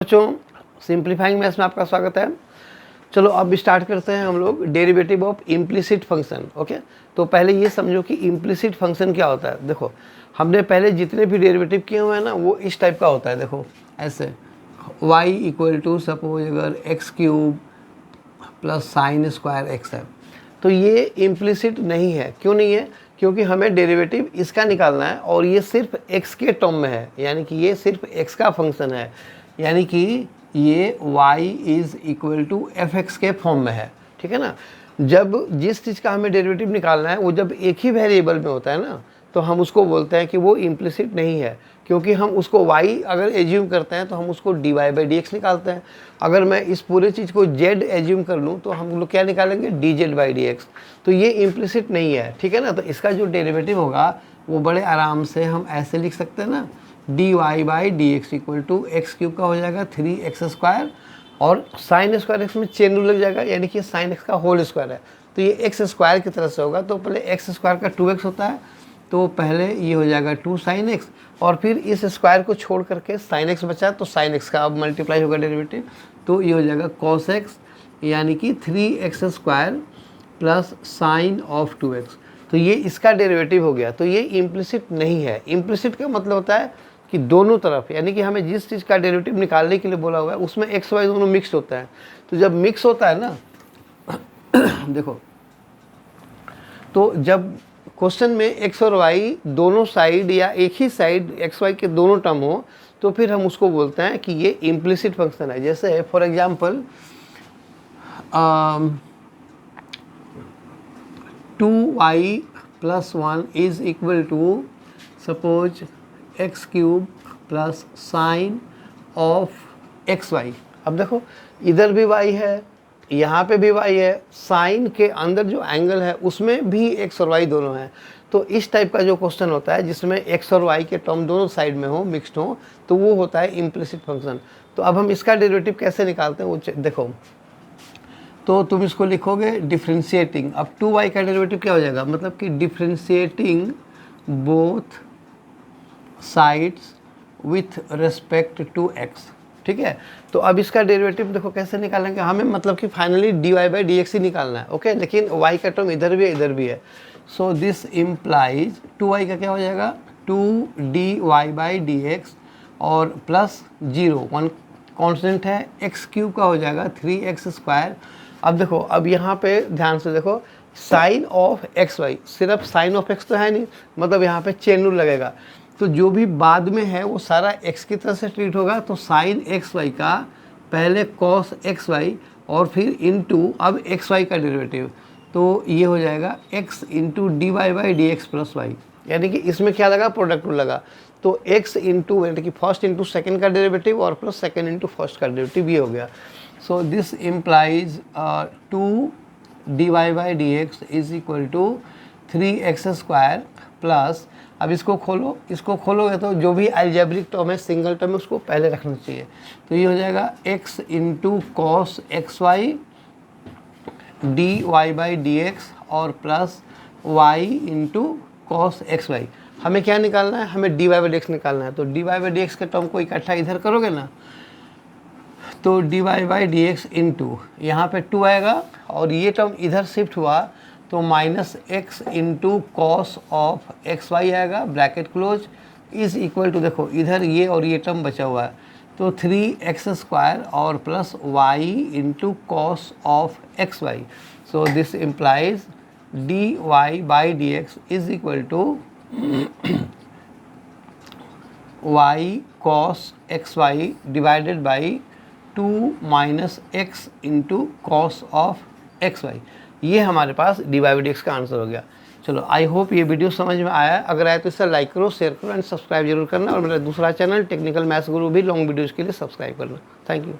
बच्चों simplifying maths में आपका स्वागत है। चलो अब स्टार्ट करते हैं हम लोग derivative of implicit function. Okay, तो पहले ये समझो कि इम्प्लिसिट फंक्शन क्या होता है। देखो हमने पहले जितने भी डेरिवेटिव किए हुए हैं ना वो इस टाइप का होता है। देखो ऐसे y इक्वल टू सपोज अगर x cube plus sign square x है, तो ये इम्प्लिसिट नहीं है। क्यों नहीं है? क्योंकि हमें डेरिवेटिव इसका निकालना है और ये सिर्फ x के टर्म में है, यानी कि ये सिर्फ x का फंक्शन है, यानी कि ये y is equal to F X के फॉर्म में है। ठीक है ना। जब जिस चीज़ का हमें डेरिवेटिव निकालना है वो जब एक ही वेरिएबल में होता है ना, तो हम उसको बोलते हैं कि वो इम्प्लिसिट नहीं है, क्योंकि हम उसको y अगर एज्यूम करते हैं तो हम उसको dy बाई डी एक्स निकालते हैं। अगर मैं इस पूरे चीज़ को z एज्यूम कर लूँ तो हम लोग क्या निकालेंगे, dz बाई डी एक्स। तो ये इम्प्लिसिट नहीं है। ठीक है ना। तो इसका जो डेरिवेटिव होगा वो बड़े आराम से हम ऐसे लिख सकते हैं ना, dy by D X equal to X cube का हो जाएगा 3x², और साइन स्क्वायर एक्स में चेन रूल लग जाएगा, यानी कि साइन एक्स का होल स्क्वायर है तो ये x² की तरह से होगा। तो पहले x² का 2x होता है, तो पहले ये हो जाएगा 2 sin x, और फिर इस स्क्वायर को छोड़ करके sin x बचा तो sin x का अब मल्टीप्लाई होगा डेरिवेटिव, तो ये हो जाएगा cos x, यानी कि 3x² plus sine of 2x। तो ये इसका डेरिवेटिव हो गया। तो ये इम्प्लिसिट नहीं है। इम्प्लिसिट का मतलब होता है कि दोनों तरफ, यानी कि हमें जिस चीज़ का डेरिवेटिव निकालने के लिए बोला हुआ है उसमें x y दोनों मिक्स होता है। तो जब मिक्स होता है ना देखो, तो जब क्वेश्चन में x और y दोनों साइड या एक ही साइड x y के दोनों टर्म हो तो फिर हम उसको बोलते हैं कि ये इम्प्लिसिट फंक्शन है। जैसे for example 2y plus 1 is equal to suppose X cube plus sine of x Y. अब देखो इधर भी y है, यहाँ पे भी y है, साइन के अंदर जो एंगल है उसमें भी x और y दोनों हैं। तो इस टाइप का जो क्वेश्चन होता है जिसमें x और y के टर्म दोनों साइड में हो, मिक्स्ड हो, तो वो होता है इम्प्लिसिट फंक्शन। तो अब हम इसका डेरिवेटिव कैसे निकालते हैं वो देखो, तो तुम इसको लिखोगे डिफ्रेंशिएटिंग। अब 2y का डेरिवेटिव क्या हो जाएगा, मतलब कि differentiating both sides with respect to x। ठीक है। तो अब इसका डेरिवेटिव देखो कैसे निकालेंगे हमें, मतलब कि finally dy by D x ही निकालना है। ओके, लेकिन y का टर्म इधर भी है इधर भी है। सो दिस इम्प्लाइज 2y का क्या हो जाएगा, 2dy बाई डी एक्स, और प्लस 0 1 कॉन्स्टेंट है, एक्स क्यूब का हो जाएगा 3x²। अब देखो, अब यहाँ पे ध्यान से देखो, साइन ऑफ एक्स वाई, सिर्फ साइन ऑफ एक्स तो है नहीं, मतलब यहाँ पे चेन रूल लगेगा। तो जो भी बाद में है वो सारा x की तरह से ट्रीट होगा। तो साइन एक्स वाई का पहले कॉस एक्स वाई और फिर इनटू अब एक्स वाई का डेरिवेटिव, तो ये हो जाएगा x into D Y by D X plus Y, यानी कि इसमें क्या लगा, प्रोडक्ट रूल लगा। तो x इंटू यानी कि फर्स्ट इंटू सेकेंड का डेरिवेटिव और प्लस सेकेंड इंटू फर्स्ट का डेरिवेटिव, ये हो गया। So this implies 2dy by D X is equal to 3x² plus, अब इसको खोलो, इसको खोलोगे तो जो भी अलजेब्रिक टर्म है, सिंगल टर्म है, उसको पहले रखना चाहिए। तो ये हो जाएगा x into cos x y dy by D x और plus y into cos x y. हमें क्या निकालना है, हमें dy बाई डी एक्स निकालना है। तो dy बाई डी एक्स के टर्म को इकट्ठा इधर करोगे ना, तो dy by D x into यहाँ पे 2 आएगा और ये टर्म इधर शिफ्ट हुआ तो minus x into cos of x y आएगा, bracket close, is equal to, देखो इधर ये और ये टर्म बचा हुआ है, तो 3x² और plus y into cos of x Y. So this implies dy by D X is equal to y cos x Y divided by 2 minus x into cos of x Y. ये हमारे पास dy by D X का answer हो गया। चलो I hope ये video समझ में आया। अगर आए तो इसे लाइक करो, शेयर करो एंड सब्सक्राइब जरूर करना, और मेरा दूसरा चैनल टेक्निकल मैथ्स गुरु भी लॉन्ग वीडियोज़ के लिए सब्सक्राइब करना। Thank you.